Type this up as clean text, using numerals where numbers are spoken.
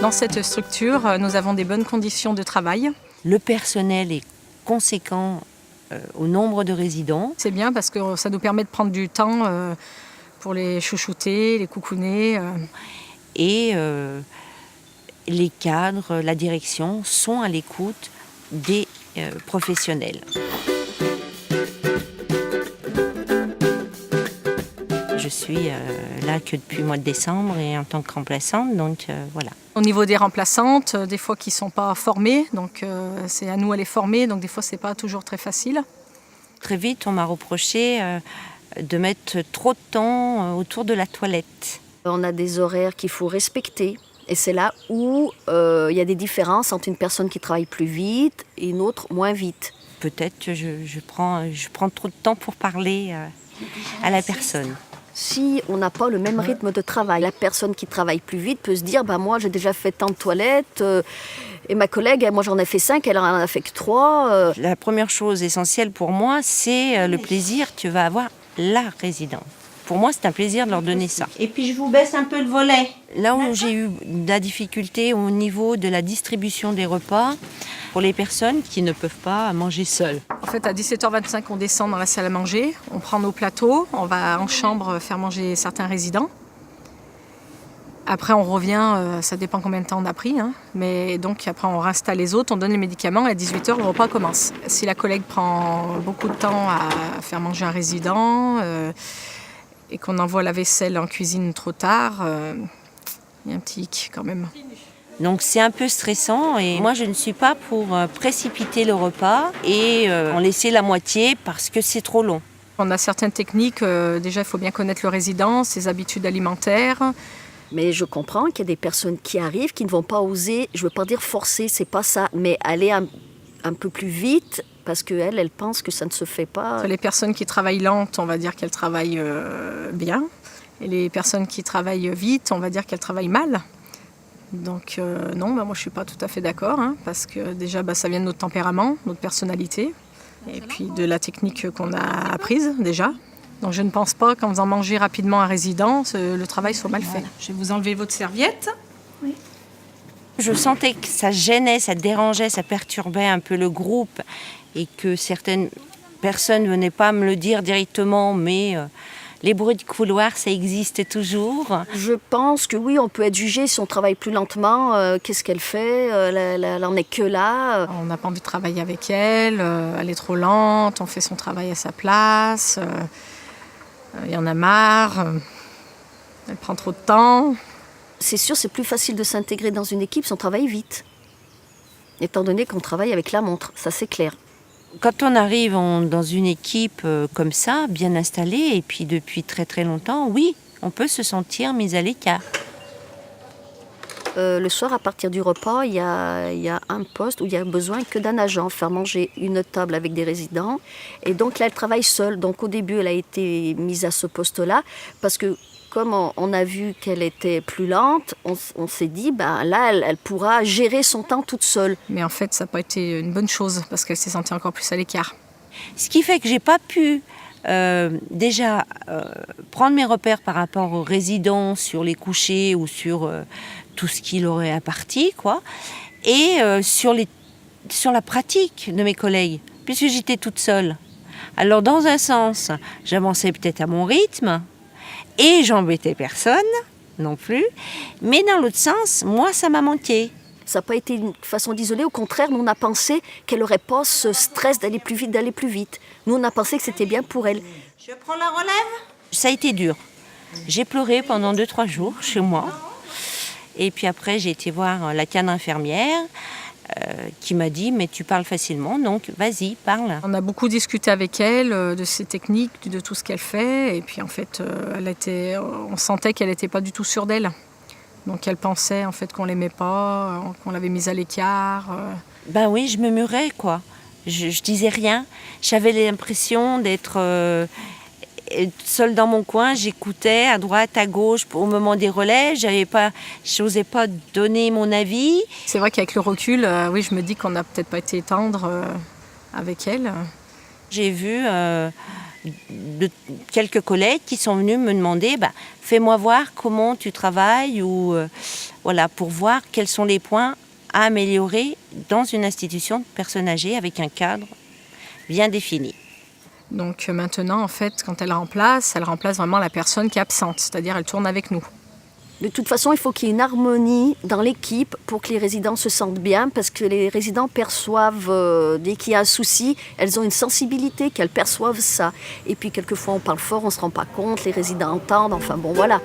Dans cette structure, nous avons des bonnes conditions de travail. Le personnel est conséquent au nombre de résidents. C'est bien parce que ça nous permet de prendre du temps pour les chouchouter, les coucouner. Et les cadres, la direction sont à l'écoute des professionnels. Je suis là que depuis le mois de décembre et en tant que remplaçante, donc voilà. Au niveau des remplaçantes, des fois qui ne sont pas formées, donc c'est à nous à les former, donc des fois c'est pas toujours très facile. Très vite, on m'a reproché de mettre trop de temps autour de la toilette. On a des horaires qu'il faut respecter. Et c'est là où il y a des différences entre une personne qui travaille plus vite et une autre moins vite. Peut-être que je prends trop de temps pour parler à la personne. Si on n'a pas le même rythme de travail, la personne qui travaille plus vite peut se dire moi j'ai déjà fait tant de toilettes et ma collègue, moi j'en ai fait 5, elle en a fait que 3. La première chose essentielle pour moi, c'est le plaisir que va avoir la résidente. Pour moi, c'est un plaisir de leur donner ça. Et puis je vous baisse un peu le volet. Là où j'ai eu de la difficulté au niveau de la distribution des repas pour les personnes qui ne peuvent pas manger seules. En fait, à 17h25, on descend dans la salle à manger, on prend nos plateaux, on va en chambre faire manger certains résidents. Après, on revient, ça dépend combien de temps on a pris, mais donc après, on réinstalle les autres, on donne les médicaments et à 18h, le repas commence. Si la collègue prend beaucoup de temps à faire manger un résident et qu'on envoie la vaisselle en cuisine trop tard, il y a un petit hic quand même. Donc c'est un peu stressant et moi je ne suis pas pour précipiter le repas et en laisser la moitié parce que c'est trop long. On a certaines techniques, déjà il faut bien connaître le résident, ses habitudes alimentaires. Mais je comprends qu'il y a des personnes qui arrivent, qui ne vont pas oser, je ne veux pas dire forcer, c'est pas ça, mais aller un peu plus vite parce qu'elle pense que ça ne se fait pas. Les personnes qui travaillent lentes, on va dire qu'elles travaillent bien. Et les personnes qui travaillent vite, on va dire qu'elles travaillent mal. Donc non, moi je ne suis pas tout à fait d'accord, parce que déjà ça vient de notre tempérament, notre personnalité, et puis de la technique qu'on a apprise déjà. Donc je ne pense pas qu'en faisant manger rapidement un résident, le travail soit mal fait. Je vais vous enlever votre serviette. Oui. Je sentais que ça gênait, ça dérangeait, ça perturbait un peu le groupe et que certaines personnes ne venaient pas me le dire directement, mais les bruits de couloir, ça existe toujours. Je pense que oui, on peut être jugé si on travaille plus lentement. Qu'est-ce qu'elle fait ? Elle n'en est que là. On n'a pas envie de travailler avec elle, elle est trop lente, on fait son travail à sa place. Il y en a marre, elle prend trop de temps. C'est sûr, c'est plus facile de s'intégrer dans une équipe si on travaille vite. Étant donné qu'on travaille avec la montre, ça c'est clair. Quand on arrive dans une équipe comme ça, bien installée, et puis depuis très très longtemps, oui, on peut se sentir mis à l'écart. Le soir, à partir du repas, il y a un poste où il y a besoin que d'un agent, faire manger une table avec des résidents. Et donc là, elle travaille seule. Donc au début, elle a été mise à ce poste-là parce que comme on a vu qu'elle était plus lente, on s'est dit, là, elle pourra gérer son temps toute seule. Mais en fait, ça n'a pas été une bonne chose parce qu'elle s'est sentie encore plus à l'écart. Ce qui fait que j'ai pas pu prendre mes repères par rapport aux résidents sur les couchers ou sur tout ce qui leur est imparti, quoi, et sur la pratique de mes collègues, puisque j'étais toute seule. Alors dans un sens, j'avançais peut-être à mon rythme et j'embêtais personne non plus, mais dans l'autre sens, moi ça m'a manqué. Ça n'a pas été une façon d'isoler, au contraire, nous on a pensé qu'elle n'aurait pas ce stress d'aller plus vite. Nous on a pensé que c'était bien pour elle. Je prends la relève ? Ça a été dur. J'ai pleuré pendant 2-3 jours chez moi. Et puis après, j'ai été voir la cadre infirmière qui m'a dit « mais tu parles facilement, donc vas-y, parle ». On a beaucoup discuté avec elle de ses techniques, de tout ce qu'elle fait. Et puis en fait, on sentait qu'elle n'était pas du tout sûre d'elle. Donc elle pensait en fait qu'on l'aimait pas, qu'on l'avait mise à l'écart. Ben oui, je me murmurais, quoi. Je disais rien. J'avais l'impression d'être seule dans mon coin. J'écoutais à droite, à gauche au moment des relais. J'osais pas donner mon avis. C'est vrai qu'avec le recul, oui, je me dis qu'on n'a peut-être pas été tendre avec elle. J'ai vu quelques collègues qui sont venus me demander fais-moi voir comment tu travailles ou Voilà, pour voir quels sont les points à améliorer dans une institution de personnes âgées avec un cadre bien défini. Donc maintenant, en fait, quand elle remplace vraiment la personne qui est absente, c'est-à-dire elle tourne avec nous. De toute façon, il faut qu'il y ait une harmonie dans l'équipe pour que les résidents se sentent bien, parce que les résidents perçoivent, dès qu'il y a un souci, elles ont une sensibilité, qu'elles perçoivent ça. Et puis quelquefois on parle fort, on ne se rend pas compte, les résidents entendent, enfin bon voilà.